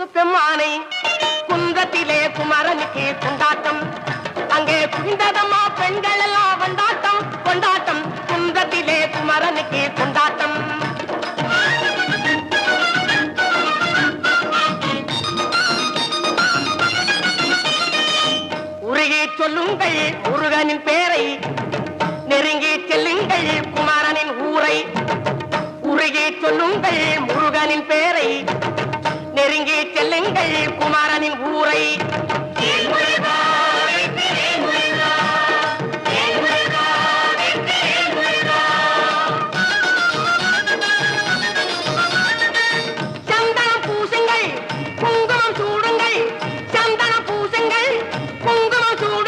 முருகப்பெம்மானை குன்றத்திலே குமரனுக்கு கொண்டாட்டம் அங்கே குவிந்ததம்மா பெண்கள் எல்லாம் கொண்டாட்டம் கொண்டாட்டம் குன்றத்திலே குமரனுக்கு கொண்டாட்டம் உருகி சொல்லுங்கள் முருகனின் பேரை நெருங்கி செல்லுங்கள் குமரனின் ஊரை உருகி சொல்லுங்கள் முருகனின் பேரை நெருங்கி செல்லுங்கள் குமரனின் ஊரை